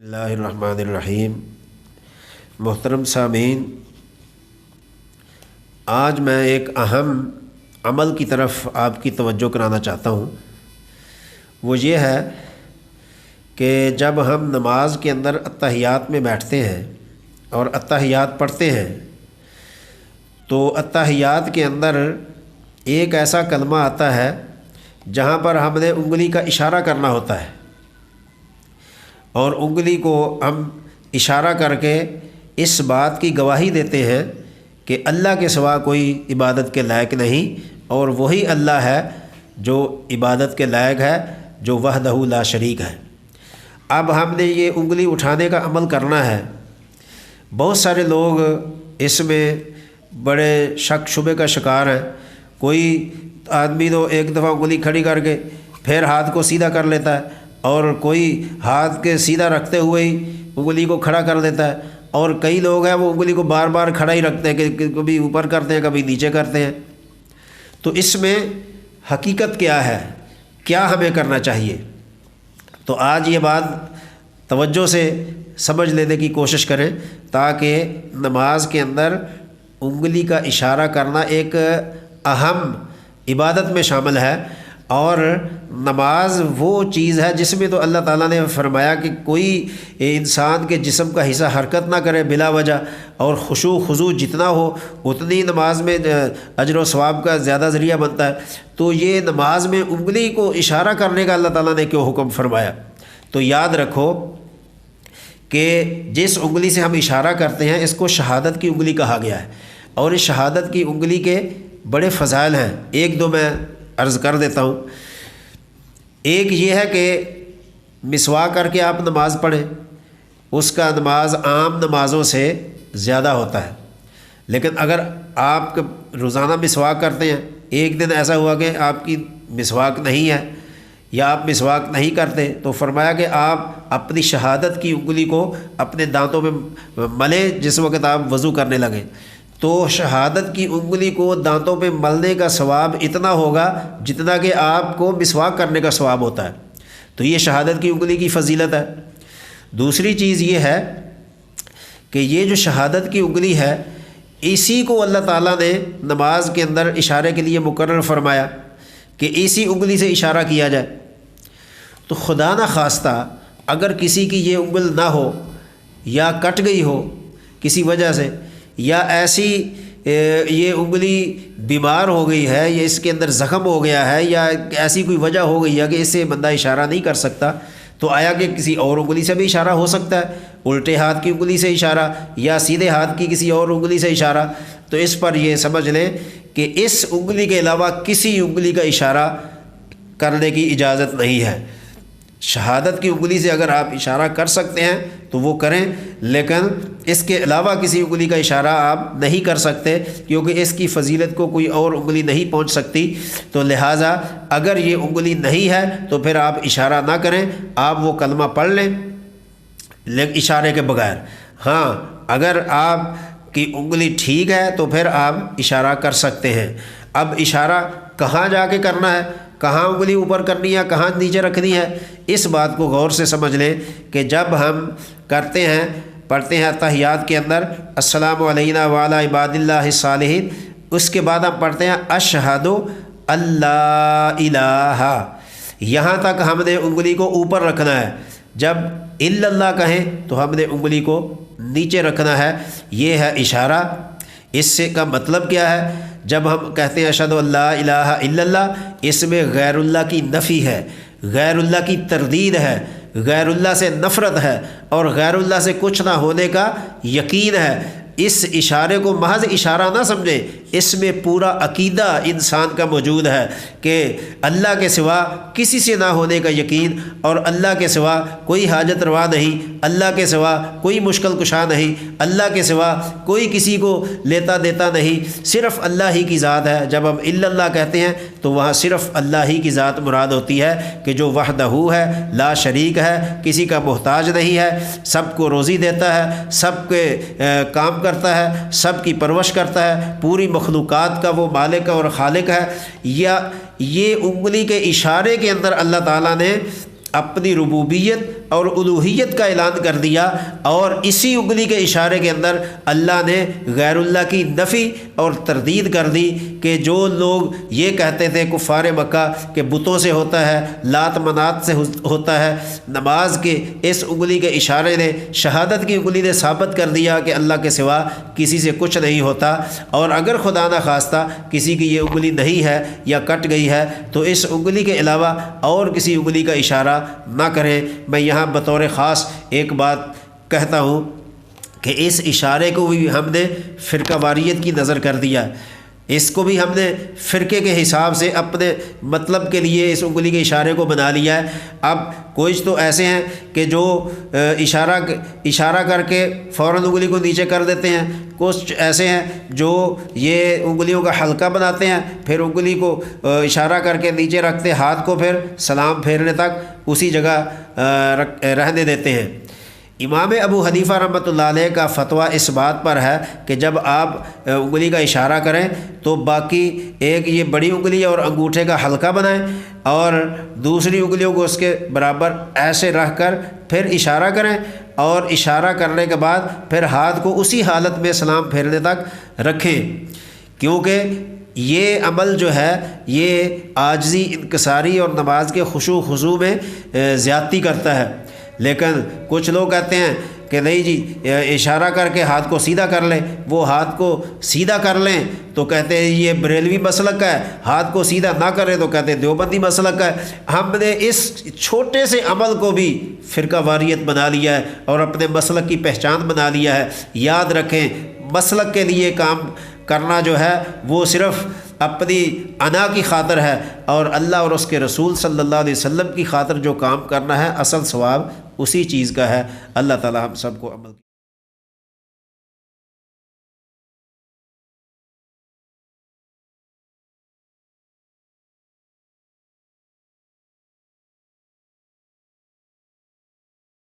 اللہ الرحمن الرحیم۔ محترم سامعین، آج میں ایک اہم عمل کی طرف آپ کی توجہ کرانا چاہتا ہوں۔ وہ یہ ہے کہ جب ہم نماز کے اندر اتحیات میں بیٹھتے ہیں اور اتحیات پڑھتے ہیں تو اتحیات کے اندر ایک ایسا کلمہ آتا ہے جہاں پر ہم نے انگلی کا اشارہ کرنا ہوتا ہے، اور انگلی کو ہم اشارہ کر کے اس بات کی گواہی دیتے ہیں کہ اللہ کے سوا کوئی عبادت کے لائق نہیں، اور وہی اللہ ہے جو عبادت کے لائق ہے، جو وحدہ لا شریک ہے۔ اب ہم نے یہ انگلی اٹھانے کا عمل کرنا ہے۔ بہت سارے لوگ اس میں بڑے شک شبے کا شکار ہیں۔ کوئی آدمی تو ایک دفعہ انگلی کھڑی کر کے پھر ہاتھ کو سیدھا کر لیتا ہے، اور کوئی ہاتھ کے سیدھا رکھتے ہوئے ہی انگلی کو کھڑا کر دیتا ہے، اور کئی لوگ ہیں وہ انگلی کو بار بار کھڑا ہی رکھتے ہیں کہ کبھی اوپر کرتے ہیں کبھی نیچے کرتے ہیں۔ تو اس میں حقیقت کیا ہے، کیا ہمیں کرنا چاہیے؟ تو آج یہ بات توجہ سے سمجھ لینے کی کوشش کریں تاکہ نماز کے اندر انگلی کا اشارہ کرنا ایک اہم عبادت میں شامل ہے، اور نماز وہ چیز ہے جس میں تو اللہ تعالیٰ نے فرمایا کہ کوئی انسان کے جسم کا حصہ حرکت نہ کرے بلا وجہ، اور خشوع خضوع جتنا ہو اتنی نماز میں اجر و ثواب کا زیادہ ذریعہ بنتا ہے۔ تو یہ نماز میں انگلی کو اشارہ کرنے کا اللہ تعالیٰ نے کیوں حکم فرمایا؟ تو یاد رکھو کہ جس انگلی سے ہم اشارہ کرتے ہیں اس کو شہادت کی انگلی کہا گیا ہے، اور اس شہادت کی انگلی کے بڑے فضائل ہیں۔ ایک دو میں عرض کر دیتا ہوں۔ ایک یہ ہے کہ مسواک کر کے آپ نماز پڑھیں، اس کا نماز عام نمازوں سے زیادہ ہوتا ہے۔ لیکن اگر آپ روزانہ مسواک کرتے ہیں، ایک دن ایسا ہوا کہ آپ کی مسواک نہیں ہے یا آپ مسواک نہیں کرتے، تو فرمایا کہ آپ اپنی شہادت کی انگلی کو اپنے دانتوں میں ملیں جس وقت آپ وضو کرنے لگیں۔ تو شہادت کی انگلی کو دانتوں پہ ملنے کا ثواب اتنا ہوگا جتنا کہ آپ کو مسواک کرنے کا ثواب ہوتا ہے۔ تو یہ شہادت کی انگلی کی فضیلت ہے۔ دوسری چیز یہ ہے کہ یہ جو شہادت کی انگلی ہے اسی کو اللہ تعالیٰ نے نماز کے اندر اشارے کے لیے مقرر فرمایا کہ اسی انگلی سے اشارہ کیا جائے۔ تو خدا نہ خواستہ اگر کسی کی یہ انگل نہ ہو یا کٹ گئی ہو کسی وجہ سے، یا ایسی یہ انگلی بیمار ہو گئی ہے یا اس کے اندر زخم ہو گیا ہے یا ایسی کوئی وجہ ہو گئی ہے کہ اس سے بندہ اشارہ نہیں کر سکتا، تو آیا کہ کسی اور انگلی سے بھی اشارہ ہو سکتا ہے، الٹے ہاتھ کی انگلی سے اشارہ یا سیدھے ہاتھ کی کسی اور انگلی سے اشارہ۔ تو اس پر یہ سمجھ لیں کہ اس انگلی کے علاوہ کسی انگلی کا اشارہ کرنے کی اجازت نہیں ہے۔ شہادت کی انگلی سے اگر آپ اشارہ کر سکتے ہیں تو وہ کریں، لیکن اس کے علاوہ کسی انگلی کا اشارہ آپ نہیں کر سکتے، کیونکہ اس کی فضیلت کو کوئی اور انگلی نہیں پہنچ سکتی۔ تو لہٰذا اگر یہ انگلی نہیں ہے تو پھر آپ اشارہ نہ کریں، آپ وہ کلمہ پڑھ لیں لیکن اشارے کے بغیر۔ ہاں، اگر آپ کی انگلی ٹھیک ہے تو پھر آپ اشارہ کر سکتے ہیں۔ اب اشارہ کہاں جا کے کرنا ہے، کہاں انگلی اوپر کرنی ہے کہاں نیچے رکھنی ہے، اس بات کو غور سے سمجھ لیں کہ جب ہم کرتے ہیں پڑھتے ہیں اتحیات کے اندر السلام علینا وعلی عباد اللہ الصالحین، اس کے بعد ہم پڑھتے ہیں اشہد اللہ الہ، یہاں تک ہم نے انگلی کو اوپر رکھنا ہے۔ جب الا اللہ کہیں تو ہم نے انگلی کو نیچے رکھنا ہے۔ یہ ہے اشارہ۔ اس سے کا مطلب کیا ہے؟ جب ہم کہتے ہیں اشہد اللہ الہ الا اللہ، اس میں غیر اللہ کی نفی ہے، غیر اللہ کی تردید ہے، غیر اللہ سے نفرت ہے، اور غیر اللہ سے کچھ نہ ہونے کا یقین ہے۔ اس اشارے کو محض اشارہ نہ سمجھیں، اس میں پورا عقیدہ انسان کا موجود ہے کہ اللہ کے سوا کسی سے نہ ہونے کا یقین، اور اللہ کے سوا کوئی حاجت روا نہیں، اللہ کے سوا کوئی مشکل کشا نہیں، اللہ کے سوا کوئی کسی کو لیتا دیتا نہیں، صرف اللہ ہی کی ذات ہے۔ جب ہم الا اللہ کہتے ہیں تو وہاں صرف اللہ ہی کی ذات مراد ہوتی ہے کہ جو وحدہ ہے، لا شریک ہے، کسی کا محتاج نہیں ہے، سب کو روزی دیتا ہے، سب کے کام کرتا ہے، سب کی پرورش کرتا ہے، پوری مخلوقات کا وہ مالک اور خالق ہے۔ یا یہ انگلی کے اشارے کے اندر اللہ تعالیٰ نے اپنی ربوبیت اور الوہیت کا اعلان کر دیا، اور اسی انگلی کے اشارے کے اندر اللہ نے غیر اللہ کی نفی اور تردید کر دی کہ جو لوگ یہ کہتے تھے کفار مکہ کہ بتوں سے ہوتا ہے، لات منات سے ہوتا ہے، نماز کے اس انگلی کے اشارے نے، شہادت کی انگلی نے ثابت کر دیا کہ اللہ کے سوا کسی سے کچھ نہیں ہوتا، اور اگر خدا نہ خواستہ کسی کی یہ انگلی نہیں ہے یا کٹ گئی ہے تو اس انگلی کے علاوہ اور کسی انگلی کا اشارہ نہ کریں۔ میں یہاں بطور خاص ایک بات کہتا ہوں کہ اس اشارے کو بھی ہم نے فرقہ واریت کی نظر کر دیا، اس کو بھی ہم نے فرقے کے حساب سے اپنے مطلب کے لیے اس انگلی کے اشارے کو بنا لیا ہے۔ اب کچھ تو ایسے ہیں کہ جو اشارہ کر کے فوراً انگلی کو نیچے کر دیتے ہیں، کچھ ایسے ہیں جو یہ انگلیوں کا حلقہ بناتے ہیں، پھر انگلی کو اشارہ کر کے نیچے رکھتے، ہاتھ کو پھر سلام پھیرنے تک اسی جگہ رہنے دیتے ہیں۔ امام ابو حنیفہ رحمۃ اللہ علیہ کا فتویٰ اس بات پر ہے کہ جب آپ انگلی کا اشارہ کریں تو باقی ایک یہ بڑی انگلی اور انگوٹھے کا حلقہ بنائیں اور دوسری انگلیوں کو اس کے برابر ایسے رکھ کر پھر اشارہ کریں، اور اشارہ کرنے کے بعد پھر ہاتھ کو اسی حالت میں سلام پھیرنے تک رکھیں، کیونکہ یہ عمل جو ہے یہ عاجزی، انکساری اور نماز کے خشوع و خضوع میں زیادتی کرتا ہے۔ لیکن کچھ لوگ کہتے ہیں کہ نہیں جی اشارہ کر کے ہاتھ کو سیدھا کر لیں، وہ ہاتھ کو سیدھا کر لیں تو کہتے ہیں یہ بریلوی مسلک کا ہے، ہاتھ کو سیدھا نہ کریں تو کہتے ہیں دیوبندی مسلک کا ہے۔ ہم نے اس چھوٹے سے عمل کو بھی فرقہ واریت بنا لیا ہے اور اپنے مسلک کی پہچان بنا لیا ہے۔ یاد رکھیں، مسلک کے لیے کام کرنا جو ہے وہ صرف اپنی انا کی خاطر ہے، اور اللہ اور اس کے رسول صلی اللہ علیہ وسلم کی خاطر جو کام کرنا ہے اصل ثواب اسی چیز کا ہے۔ اللہ تعالی ہم سب کو عمل